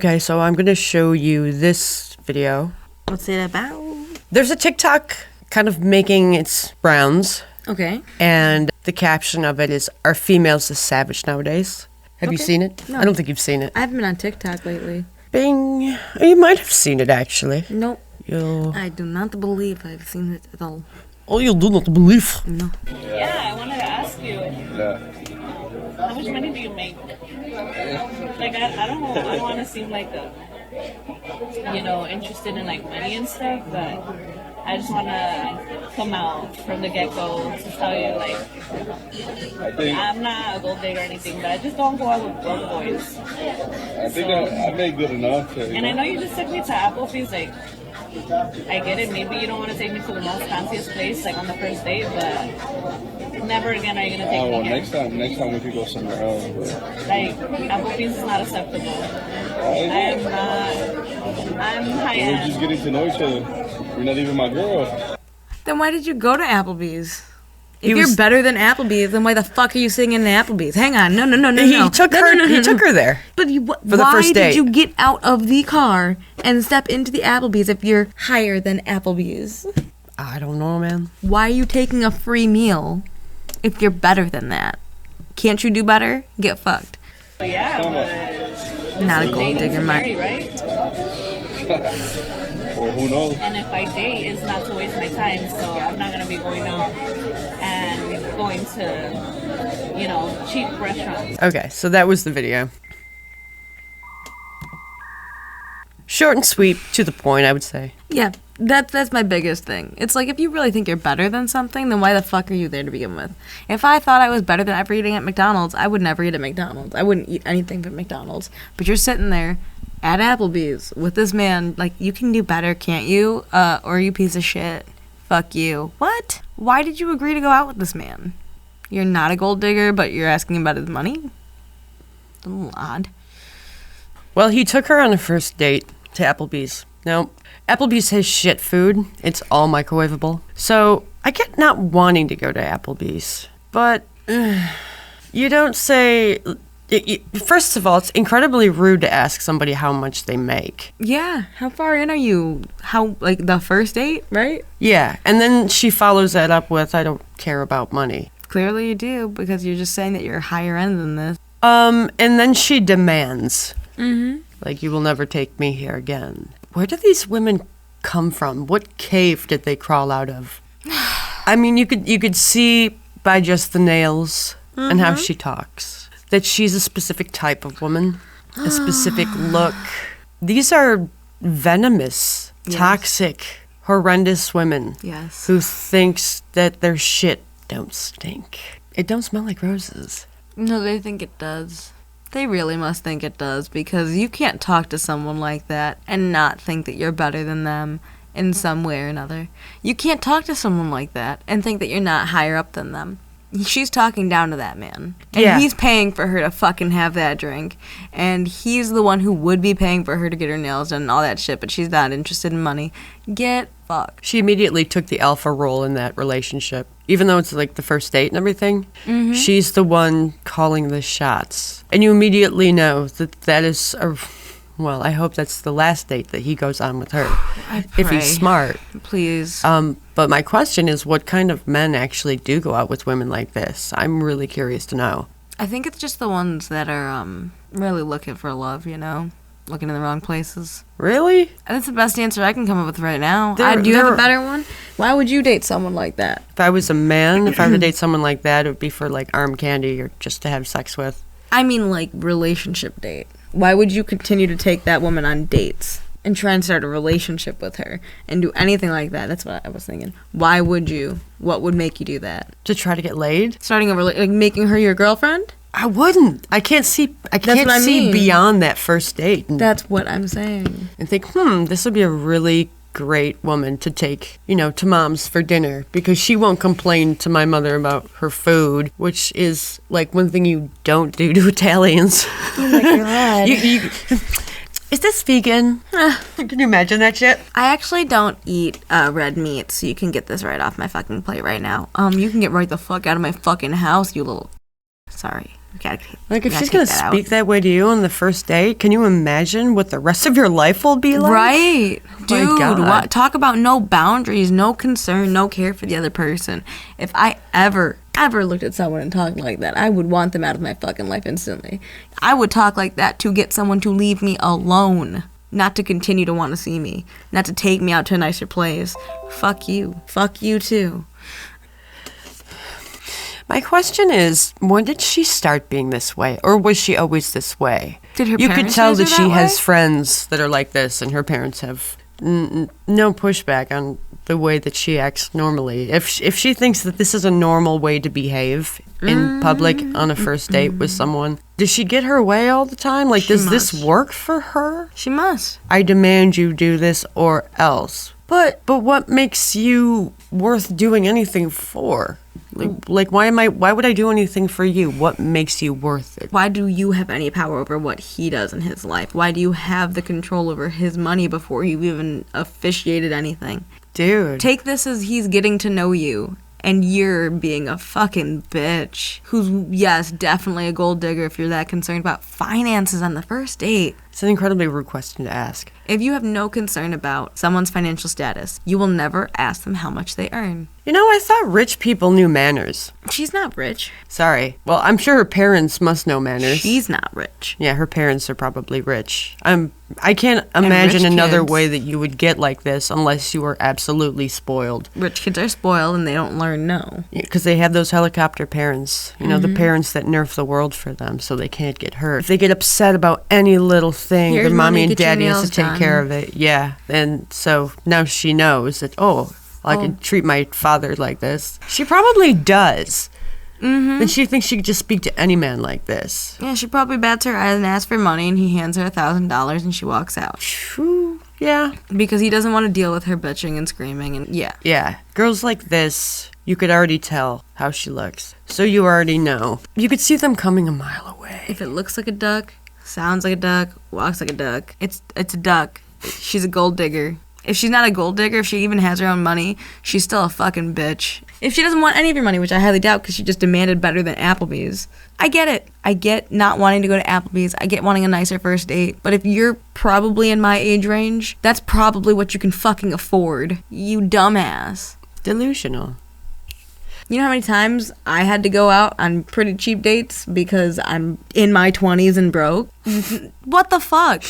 Okay, so I'm gonna show you this video. What's it about? There's a TikTok kind of making its rounds. Okay. And the caption of it is, "Are females the savage nowadays?" Have you seen it? No. I don't think you've seen it. I haven't been on TikTok lately. Bing. Oh, you might have seen it, actually. Nope. You'll... I do not believe I've seen it at all. Oh, you do not believe. No. Yeah, I wanted to ask you. How much money do you make? Like, I don't want to seem like interested in like money and stuff, but I just want to come out from the get-go to tell you, like, I'm not a gold digger or anything, but I just don't go out with broke boys. I think I made good enough. And I know you just took me to Applebee's, like, I get it, maybe you don't want to take me to the most fanciest place, like, on the first date, but never again are you going to take me again. Next time we could go somewhere else. But... Like, Applebee's is not acceptable. I'm high-end. We're just getting to know each other. You're not even my girl. Then why did you go to Applebee's? If you're better than Applebee's, then why the fuck are you sitting in Applebee's? Hang on, no. He took her there. But for the first date. Why did you get out of the car and step into the Applebee's if you're higher than Applebee's? I don't know, man. Why are you taking a free meal if you're better than that? Can't you do better? Get fucked. Yeah, but not a gold digger, Mark. Right? Or who knows? And if I date, it's not to waste my time, so I'm not gonna be going out and going to, cheap restaurants. Okay, so that was the video. Short and sweet, to the point, I would say. Yeah, that's my biggest thing. It's like, if you really think you're better than something, then why the fuck are you there to begin with? If I thought I was better than ever eating at McDonald's, I would never eat at McDonald's. I wouldn't eat anything but McDonald's. But you're sitting there at Applebee's with this man, like, you can do better, can't you? Or you piece of shit. Fuck you. What? Why did you agree to go out with this man? You're not a gold digger, but you're asking about his money? It's a little odd. Well, he took her on a first date to Applebee's. Now, Applebee's has shit food. It's all microwavable. So, I get not wanting to go to Applebee's. But, you don't say... First of all, it's incredibly rude to ask somebody how much they make. Yeah, how far in are you? Like, the first date, right? Yeah, and then she follows that up with, "I don't care about money." Clearly you do, because you're just saying that you're higher end than this. And then she demands. Mm-hmm. Like, "You will never take me here again." Where do these women come from? What cave did they crawl out of? I mean, you could see by just the nails and how she talks that she's a specific type of woman, a specific look. These are venomous, toxic, horrendous women. Yes. Who thinks that their shit don't stink. It don't smell like roses. No, they think it does. They really must think it does, because you can't talk to someone like that and not think that you're better than them in some way or another. You can't talk to someone like that and think that you're not higher up than them. She's talking down to that man. And he's paying for her to fucking have that drink. And he's the one who would be paying for her to get her nails done and all that shit, but she's not interested in money. Get fucked. She immediately took the alpha role in that relationship. Even though it's like the first date and everything, she's the one calling the shots. And you immediately know that is well, I hope that's the last date that he goes on with her. If he's smart. Please. But my question is, what kind of men actually do go out with women like this? I'm really curious to know. I think it's just the ones that are really looking for love, looking in the wrong places. Really? That's the best answer I can come up with right now. Do you have a better one? Why would you date someone like that? If I was a man, if I were to date someone like that, it would be for like arm candy or just to have sex with. I mean, like, relationship date. Why would you continue to take that woman on dates and try and start a relationship with her and do anything like that? That's what I was thinking. Why would you? What would make you do that? To try to get laid? Starting like making her your girlfriend? I wouldn't. I can't see beyond that first date. That's what I'm saying. And think, this would be a really great woman to take, to mom's for dinner, because she won't complain to my mother about her food, which is like one thing you don't do to Italians. Oh my God. Is this vegan? Can you imagine that shit? I actually don't eat red meat, so you can get this right off my fucking plate right now. You can get right the fuck out of my fucking house, you little... Sorry. Like, if she's going to speak that way to you on the first date, can you imagine what the rest of your life will be like? Right. Dude, God. talk about no boundaries, no concern, no care for the other person. If I ever looked at someone and talked like that, I would want them out of my fucking life instantly. I would talk like that to get someone to leave me alone, not to continue to want to see me, not to take me out to a nicer place. Fuck you. Fuck you too. My question is, when did she start being this way? Or was she always this way? Did her You could parents tell raise her that she that has way? friends that are like this, and her parents have no pushback on the way that she acts normally. If she thinks that this is a normal way to behave in public on a first date with someone, does she get her way all the time? Like, does this work for her? She must. I demand you do this or else. But what makes you worth doing anything for? Like why would I do anything for you? What makes you worth it? Why do you have any power over what he does in his life? Why do you have the control over his money before you even officiated anything? Dude. Take this as he's getting to know you, and you're being a fucking bitch. Who's, yes, definitely a gold digger if you're that concerned about finances on the first date. It's an incredibly rude question to ask. If you have no concern about someone's financial status, you will never ask them how much they earn. You know, I thought rich people knew manners. She's not rich. Sorry. Well, I'm sure her parents must know manners. She's not rich. Yeah, her parents are probably rich. I can't imagine rich another kids- way that you would get like this unless you were absolutely spoiled. Rich kids are spoiled and they don't learn no. Because they have those helicopter parents. You know, the parents that nerf the world for them so they can't get hurt. If they get upset about any little thing, Here's their mommy money, and get your daddy has to nails take done. care of it. Yeah. And so now she knows that, I can treat my father like this. She probably does. Mm-hmm. And she thinks she could just speak to any man like this. Yeah, she probably bats her eyes and asks for money, and he hands her $1,000 and she walks out. True. Yeah. Because he doesn't want to deal with her bitching and screaming, and yeah. Yeah. Girls like this, you could already tell how she looks. So you already know. You could see them coming a mile away. If it looks like a duck, sounds like a duck, walks like a duck, it's a duck. She's a gold digger. If she's not a gold digger, if she even has her own money, she's still a fucking bitch. If she doesn't want any of your money, which I highly doubt because she just demanded better than Applebee's, I get it. I get not wanting to go to Applebee's. I get wanting a nicer first date. But if you're probably in my age range, that's probably what you can fucking afford. You dumbass. Delusional. You know how many times I had to go out on pretty cheap dates because I'm in my 20s and broke? What the fuck?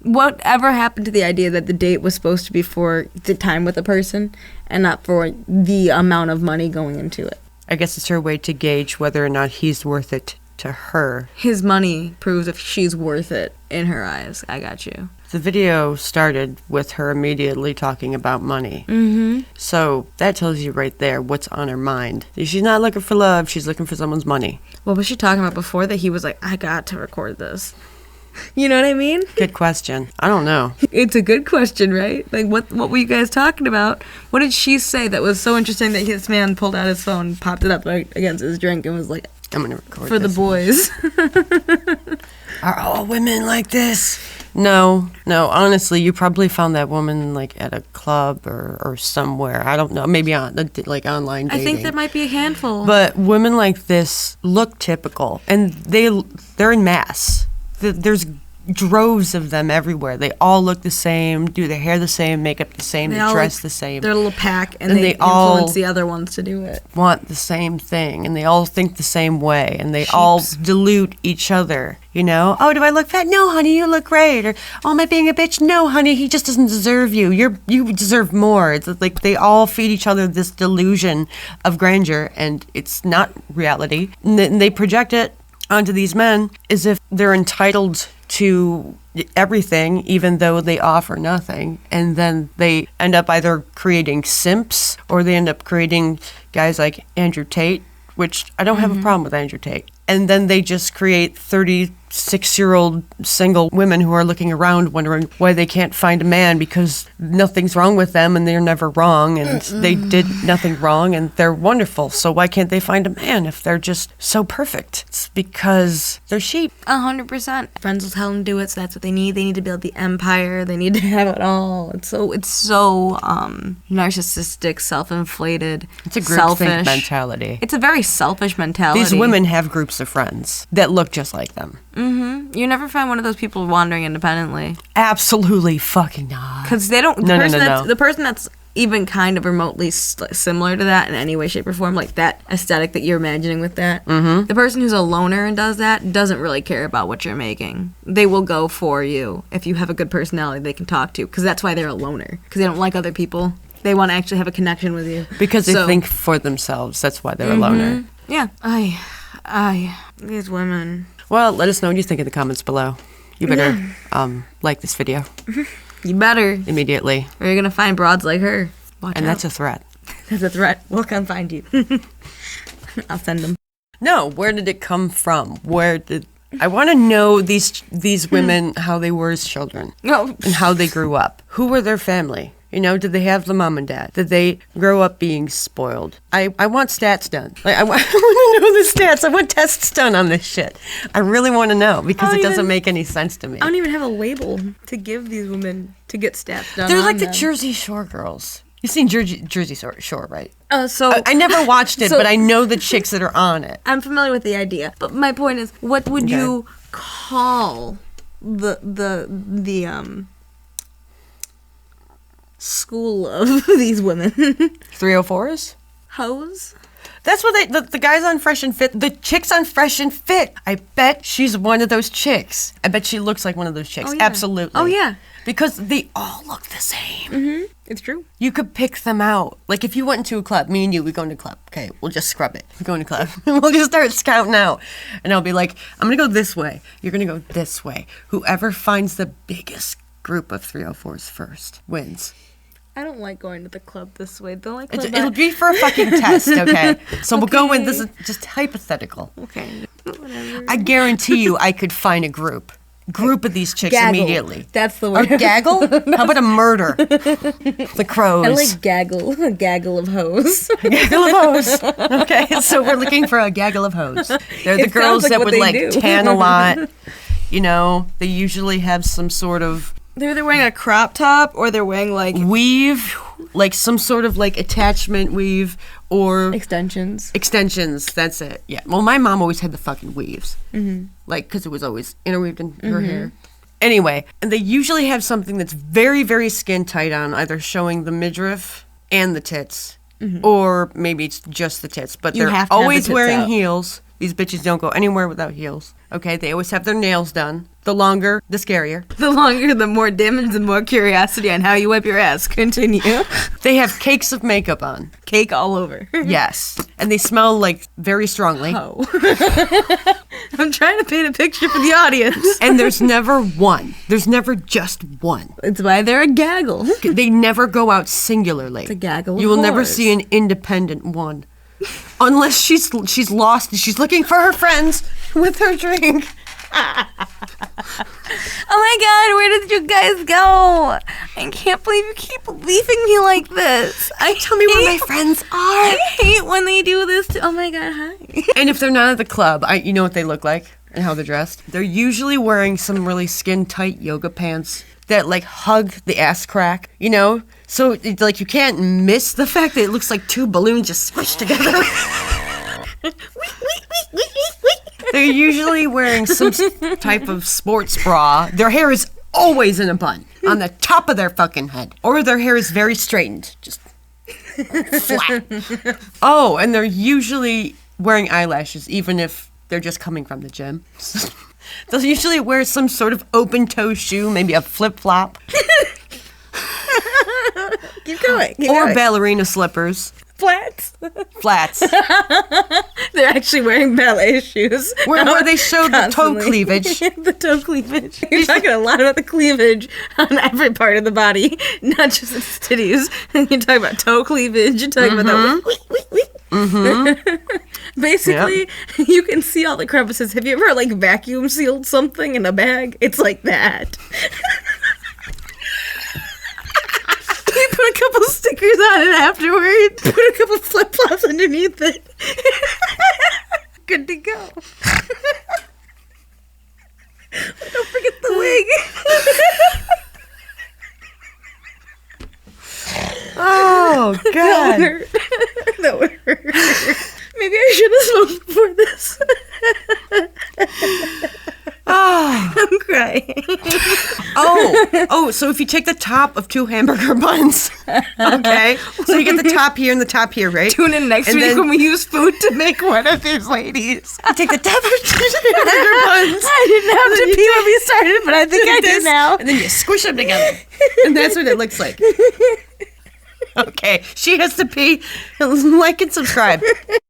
Whatever happened to the idea that the date was supposed to be for the time with a person and not for the amount of money going into it? I guess it's her way to gauge whether or not he's worth it to her. His money proves if she's worth it in her eyes. I got you. The video started with her immediately talking about money. Mm-hmm. So that tells you right there what's on her mind. She's not looking for love, she's looking for someone's money. What was she talking about before that he was like, I got to record this? You know what I mean? Good question. I don't know. It's a good question, right? Like, what were you guys talking about? What did she say that was so interesting that this man pulled out his phone, popped it up right against his drink, and was like, I'm going to record for the this. boys? Are all women like this? No. Honestly, you probably found that woman like at a club or somewhere. I don't know. Maybe on like online dating. I think there might be a handful. But women like this look typical, and they're in mass. There's droves of them everywhere. They all look the same, do their hair the same, makeup the same, they all dress the same. They're a little pack, and And they they all- influence the other ones to do it. Want the same thing, and they all think the same way, and they all dilute each other. You know, oh, do I look fat? No, honey, you look great. Or, oh, am I being a bitch? No, honey, he just doesn't deserve you. You deserve more. It's like they all feed each other this delusion of grandeur, and it's not reality. And they project it onto these men as if they're entitled to everything, even though they offer nothing. And then they end up either creating simps, or they end up creating guys like Andrew Tate, which I don't have a problem with Andrew Tate. And then they just create 30 6-year-old single women who are looking around wondering why they can't find a man because nothing's wrong with them and they're never wrong and they did nothing wrong and they're wonderful. So why can't they find a man if they're just so perfect? It's because they're sheep. 100%. Friends will tell them to do it, so that's what they need. They need to build the empire. They need to have it all. It's so narcissistic, self-inflated, It's a selfish groupthink mentality. It's a very selfish mentality. These women have groups of friends that look just like them. You never find one of those people wandering independently. Absolutely fucking not. Because they don't. No. The person that's even kind of remotely similar to that in any way, shape, or form, like that aesthetic that you're imagining with that. Mm-hmm. The person who's a loner and does that doesn't really care about what you're making. They will go for you if you have a good personality they can talk to, because that's why they're a loner. Because they don't like other people. They want to actually have a connection with you. Because they think for themselves. That's why they're a loner. Yeah. These women. Well, let us know what you think in the comments below. You better like this video You better. immediately. Or you're going to find broads like her. Watch And out. that's a threat. That's a threat. We'll come find you. I'll send them. No, where did it come from? I want to know these women, how they were as children No. and how they grew up. Who were their family? You know, did they have the mom and dad? Did they grow up being spoiled? I want stats done. Like I want to know the stats. I want tests done on this shit. I really want to know because it doesn't make any sense to me. I don't even have a label to give these women to get stats done. They're on like the them. Jersey Shore girls. You've seen Jersey Shore, right? So I never watched it, So- but I know the chicks that are on it. I'm familiar with the idea, but my point is, what would you call the school of these women? 304s? Hoes? That's what the guys on Fresh and Fit, the chicks on Fresh and Fit. I bet she's one of those chicks. I bet she looks like one of those chicks. Oh, yeah. Absolutely. Oh, yeah. Because they all look the same. Mm-hmm. It's true. You could pick them out. Like if you went into a club, me and you, we go into a club. Okay, we'll just scrub it. We go into a club. We'll just start scouting out. And I'll be like, I'm going to go this way. You're going to go this way. Whoever finds the biggest group of 304s first wins. I don't like going to the club this way. The only club It'll be for a fucking test, okay? So we'll go in. This is just hypothetical. Okay. Whatever. I guarantee you I could find a group of these chicks Gaggle. immediately. That's the Or word. gaggle? How about a murder? The crows. I like gaggle. A gaggle of hoes. Gaggle of hoes. Okay, so we're looking for a gaggle of hoes. They're the It girls sounds like that what would they like do. tan a lot. You know, they usually have some sort of They're either wearing a crop top or they're wearing like weave, like some sort of like attachment weave or extensions. extensions. That's it. Yeah. Well, my mom always had the fucking weaves. Mm-hmm. Like, because it was always interweaved in her hair. Anyway, and they usually have something that's very, very skin tight on, either showing the midriff and the tits, or maybe it's just the tits. But You they're have to have the always tits wearing out. heels. These bitches don't go anywhere without heels. Okay, they always have their nails done. The longer, the scarier. The longer, the more damage, the more curiosity on how you wipe your ass. Continue. They have cakes of makeup on. Cake all over. Yes. And they smell like very strongly. Oh. I'm trying to paint a picture for the audience. And there's never one. There's never just one. It's why they're a gaggle. They never go out singularly. It's a gaggle of You will never whores. see an independent one. Unless she's lost and she's looking for her friends with her drink. Oh my god, where did you guys go? I can't believe you keep leaving me like this. Tell me where my friends are. I hate when they do this to, oh my god, hi. And if they're not at the club, you know what they look like and how they're dressed? They're usually wearing some really skin-tight yoga pants that like hug the ass crack, you know? So it's like you can't miss the fact that it looks like two balloons just squished together. They're usually wearing some type of sports bra. Their hair is always in a bun on the top of their fucking head. Or their hair is very straightened, just flat. Oh, and they're usually wearing eyelashes, even if they're just coming from the gym. They'll usually wear some sort of open-toe shoe, maybe a flip-flop. Keep going. Or ballerina slippers. Flats. Flats. They're actually wearing ballet shoes. Where they show the toe Constantly. cleavage. The toe cleavage. You're talking a lot about the cleavage on every part of the body, not just its titties. You're talking about toe cleavage. You're talking about that. Basically, you can see all the crevices. Have you ever like vacuum sealed something in a bag? It's like that. You put a couple stickers on it afterwards. Put a couple flip flops underneath it. Good to go. Don't forget the wig. Oh, God. That would hurt. That would hurt. Maybe I should have smoked before this. Oh. I'm crying. Oh, so if you take the top of 2 hamburger buns, okay? So you get the top here and the top here, right? Tune in next And week then- when we use food to make one of these ladies. You take the top of 2 hamburger buns. I didn't have to pee when we started, but I think I do this, now. And then you squish them together. And that's what it looks like. Okay, she has to pee. Like and subscribe.